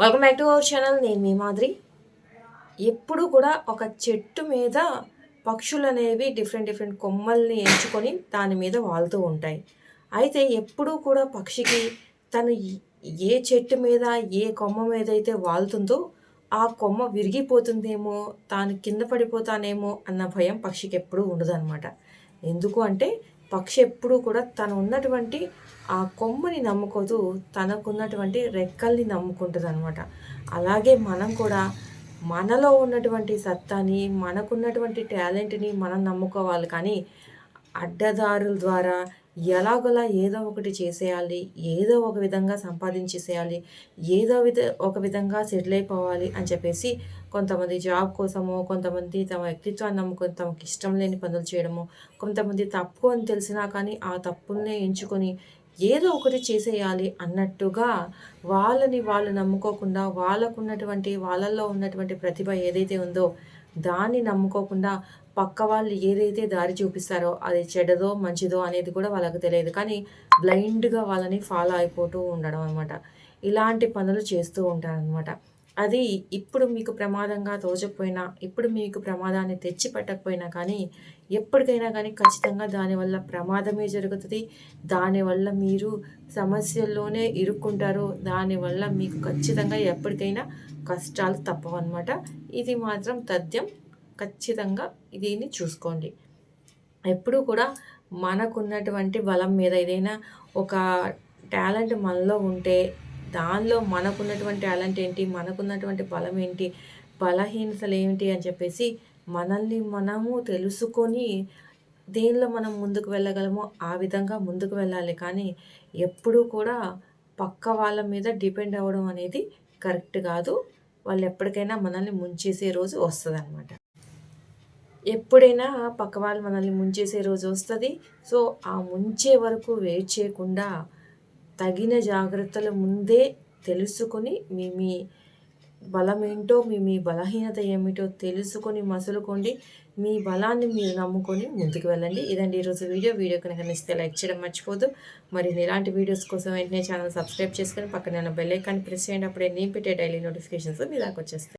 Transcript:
Welcome back to our channel. నేను మీ మాదిరి. ఎప్పుడు కూడా ఒక చెట్టు మీద పక్షులు అనేవి డిఫరెంట్ కొమ్మల్ని ఎంచుకొని దాని మీద వాలుతూ ఉంటాయి. అయితే ఎప్పుడూ కూడా పక్షికి తను ఏ చెట్టు మీద ఏ కొమ్మ మీద అయితే వాలుతుందో ఆ కొమ్మ విరిగిపోతుందేమో, తాను కింద పడిపోతానేమో అన్న భయం పక్షికి ఎప్పుడూ ఉండదన్నమాట. ఎందుకు అంటే పక్షి ఎప్పుడూ కూడా తను ఉన్నటువంటి ఆ కొమ్మని నమ్ముకోదు, తనకున్నటువంటి రెక్కల్ని నమ్ముకుంటుందనమాట. అలాగే మనం కూడా మనలో ఉన్నటువంటి సత్తాని, మనకున్నటువంటి టాలెంట్‌ని మనం నమ్ముకోవాలి కానీ, అడ్డదారుల ద్వారా ఎలాగోలా ఏదో ఒకటి చేసేయాలి, ఏదో ఒక విధంగా సంపాదించేసేయాలి, ఏదో ఒక విధంగా సెటిల్ అయిపోవాలి అని చెప్పేసి కొంతమంది జాబ్ కోసమో, కొంతమంది తమ వ్యక్తిత్వాన్ని నమ్ముకొని తమకిష్టం లేని పనులు చేయడము, కొంతమంది తప్పు అని తెలిసినా కానీ ఆ తప్పుల్నే ఎంచుకొని ఏదో ఒకటి చేసేయాలి అన్నట్టుగా వాళ్ళని వాళ్ళు నమ్ముకోకుండా వాళ్ళల్లో ఉన్నటువంటి ప్రతిభ ఏదైతే ఉందో దాన్ని నమ్ముకోకుండా పక్క వాళ్ళు ఏదైతే దారి చూపిస్తారో అది చెడ్డదో మంచిదో అనేది కూడా వాళ్ళకి తెలియదు కానీ బ్లైండ్గా వాళ్ళని ఫాలో అయిపోతూ ఉండడం అనమాట. ఇలాంటి పనులు చేస్తూ ఉంటారనమాట. అది ఇప్పుడు మీకు ప్రమాదంగా తోచకపోయినా, ఇప్పుడు మీకు ప్రమాదాన్ని తెచ్చి పెట్టకపోయినా కానీ, ఎప్పటికైనా కానీ ఖచ్చితంగా దానివల్ల ప్రమాదమే జరుగుతుంది. దానివల్ల మీరు సమస్యల్లోనే ఇరుక్కుంటారు. దానివల్ల మీకు ఖచ్చితంగా ఎప్పటికైనా కష్టాలు తప్పవన్నమాట. ఇది మాత్రం తథ్యం. ఖచ్చితంగా దీన్ని చూసుకోండి. ఎప్పుడూ కూడా మనకున్నటువంటి బలం మీద ఏదైనా ఒక టాలెంట్ మనలో ఉంటే దానిలో మనకున్నటువంటి టాలెంట్ ఏంటి, మనకున్నటువంటి బలం ఏంటి, బలహీనతలు ఏమిటి అని చెప్పేసి మనల్ని మనము తెలుసుకొని దేనిలో మనం ముందుకు వెళ్ళగలమో ఆ విధంగా ముందుకు వెళ్ళాలి. కానీ ఎప్పుడూ కూడా పక్క వాళ్ళ మీద డిపెండ్ అవ్వడం అనేది కరెక్ట్ కాదు. వాళ్ళు ఎప్పటికైనా మనల్ని ముంచేసే రోజు వస్తదనమాట. ఎప్పుడైనా పక్క వాళ్ళు మనల్ని ముంచేసే రోజు వస్తది. సో, ఆ ముంచే వరకు వెయిట్ చేయకుండా తగిన జాగ్రత్తలు ముందే తెలుసుకొని మీ బలమేంటో, మీ బలహీనత ఏమిటో తెలుసుకొని మసులుకోండి. మీ బలాన్ని మీరు నమ్ముకొని ముందుకు వెళ్ళండి. ఇదండి ఈరోజు వీడియో. వీడియో కనుక నచ్చితే లైక్ చేయడం మర్చిపోద్దు. మరి ఇలాంటి వీడియోస్ కోసం వెంటనే ఛానల్ సబ్స్క్రైబ్ చేసుకొని పక్కనే ఉన్న బెల్ ఐకాన్ ప్రెస్ చేయండి. అప్పుడే నేను పెట్టే డైలీ నోటిఫికేషన్స్ మీ దాకా వచ్చేస్తాయి.